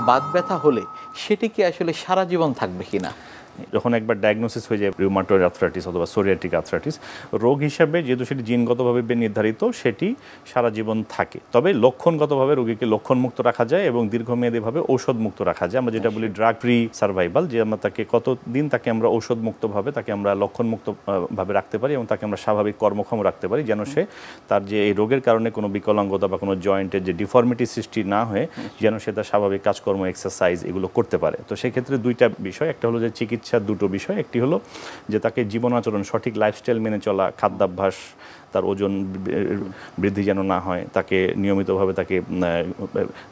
বাত ব্যথা হলে সেটি কি আসলে সারা জীবন থাকবে কিনা? যখন একবার ডায়াগনোসিস হয়ে যায় রিউমাটয়েড আর্থ্রাইটিস অথবা সোরিয়াটিক আর্থ্রাইটিস, রোগ হিসাবে যেহেতু সেটি জিনগতভাবে নির্ধারিত, সেটি সারা জীবন থাকে। তবে লক্ষণগতভাবে রোগীকে লক্ষণমুক্ত রাখা যায় এবং দীর্ঘমেয়াদীভাবে ঔষধমুক্ত রাখা যায়। আমরা যেটা বলি ড্রাগ ফ্রি সার্ভাইভাল, যে আমরা তাকে কতদিন তাকে আমরা ঔষধমুক্তভাবে তাকে আমরা লক্ষণমুক্তভাবে রাখতে পারি এবং তাকে আমরা স্বাভাবিক কর্মক্ষম রাখতে পারি, যেন সে তার যে এই রোগের কারণে কোনো বিকলাঙ্গতা বা কোনো জয়েন্টের যে ডিফর্মিটি সৃষ্টি না হয়ে যেন সে তার স্বাভাবিক কাজকর্ম, এক্সারসাইজ এগুলো করতে পারে। তো সেক্ষেত্রে দুইটা বিষয়, একটা হলো যে চিকিৎসার দুটো বিষয়। একটি হলো যে তাকে জীবনাচরণ, সঠিক লাইফস্টাইল মেনে চলা, খাদ্যাভ্যাস, তার ওজন বৃদ্ধি যেন না হয়, তাকে নিয়মিতভাবে তাকে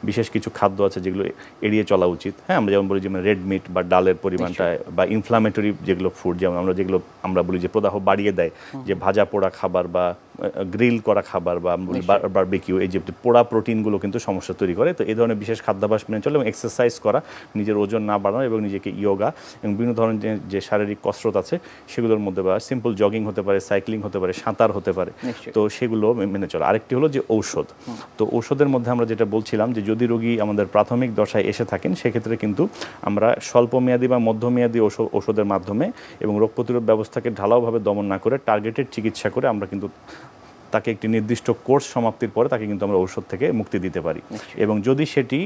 বিশেষ কিছু খাদ্য আছে যেগুলো এড়িয়ে চলা উচিত। হ্যাঁ, আমরা যেমন বলি যে রেড মিট বা ডালের পরিমাণটা, বা ইনফ্লামেটরি যেগুলো ফুড, যেমন আমরা বলি যে প্রদাহ বাড়িয়ে দেয়, যে ভাজা পোড়া খাবার বা গ্রিল করা খাবার বা বারবিকিউ, এই যে পোড়া প্রোটিনগুলো কিন্তু সমস্যা তৈরি করে। তো এই ধরনের বিশেষ খাদ্যাভ্যাস মেনে চলে এবং এক্সারসাইজ করা, নিজের ওজন না বাড়ানো এবং নিজেকে ইয়োগা এবং বিভিন্ন ধরনের যে শারীরিক কসরত আছে সেগুলোর মধ্যে, বা সিম্পল জগিং হতে পারে, সাইক্লিং হতে পারে, সাঁতার হতে পারে, তো সেগুলো মেনে চলা। আরেকটি হলো যে ঔষধ। তো ঔষধের মধ্যে আমরা যেটা বলছিলাম যে যদি রোগী আমাদের প্রাথমিক দশায় এসে থাকেন, সেক্ষেত্রে কিন্তু আমরা স্বল্পমেয়াদী বা মধ্যমেয়াদী ওষুধের মাধ্যমে এবং রোগ প্রতিরোধ ব্যবস্থাকে ঢালাওভাবে দমন না করে টার্গেটেড চিকিৎসা করে আমরা কিন্তু তাকে একটি নির্দিষ্ট কোর্স সমাপ্তির পরে তাকে কিন্তু আমরা ঔষধ থেকে মুক্তি দিতে পারি। এবং যদি সেটি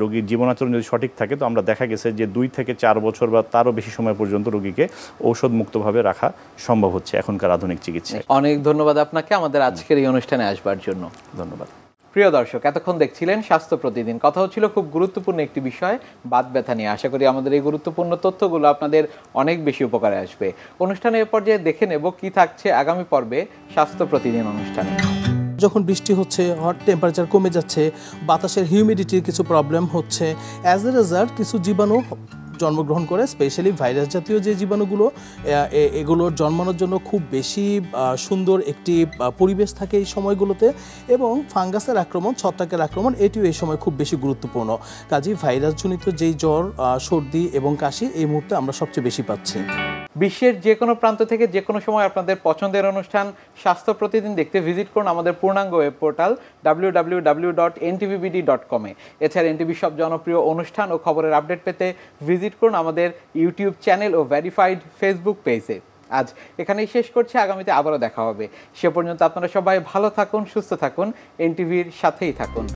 রোগীর জীবনাচরণ যদি সঠিক থাকে, তো আমরা দেখা গেছে যে 2 থেকে 4 বছর বা তারও বেশি সময় পর্যন্ত রোগীকে ঔষধ মুক্তভাবে রাখা সম্ভব হচ্ছে এখনকার আধুনিক চিকিৎসায়। অনেক ধন্যবাদ আপনাকে আমাদের আজকের এই অনুষ্ঠানে আসবার জন্য। ধন্যবাদ। প্রিয় দর্শক, এতক্ষণ দেখছিলেন স্বাস্থ্য প্রতিদিন। কথা হচ্ছিল খুব গুরুত্বপূর্ণ একটি বিষয়, বাত ব্যথা নিয়ে। আশা করি আমাদের এই গুরুত্বপূর্ণ তথ্যগুলো আপনাদের অনেক বেশি উপকারে আসবে। অনুষ্ঠানের পর্যায়ে দেখে নেব কি থাকছে আগামী পর্বে স্বাস্থ্য প্রতিদিন অনুষ্ঠানে। যখন বৃষ্টি হচ্ছে, হট টেম্পারেচার কমে যাচ্ছে, বাতাসের হিউমিডিটির কিছু প্রবলেম হচ্ছে, অ্যাজ এ রেজাল্ট কিছু জীবাণু জন্মগ্রহণ করে, স্পেশালি ভাইরাস জাতীয় যে জীবাণুগুলো, এগুলোর জন্মানোর জন্য খুব বেশি সুন্দর একটি পরিবেশ থাকে এই সময়গুলোতে, এবং ফাঙ্গাসের আক্রমণ, ছত্রাকের আক্রমণ এটিও এই সময় খুব বেশি গুরুত্বপূর্ণ। কাজেই ভাইরাসজনিত যেই জ্বর, সর্দি এবং কাশি এই মুহূর্তে আমরা সবচেয়ে বেশি পাচ্ছি। বিশ্বের যে কোনো প্রান্ত থেকে যে কোনো সময় আপনাদের পছন্দের অনুষ্ঠান স্বাস্থ্য প্রতিদিন দেখতে ভিজিট করুন আমাদের পূর্ণাঙ্গ ওয়েব পোর্টাল www.ntvbd.com এ। এছাড়া এনটিভি সব জনপ্রিয় অনুষ্ঠান ও খবরের আপডেট পেতে ভিজিট করুন আমাদের ইউটিউব চ্যানেল ও ভেরিফাইড ফেসবুক পেজে। আজ এখানেই শেষ করছি, আগামীতে আবারও দেখা হবে। সে পর্যন্ত আপনারা সবাই ভালো থাকুন, সুস্থ থাকুন, এনটিভির সাথেই থাকুন।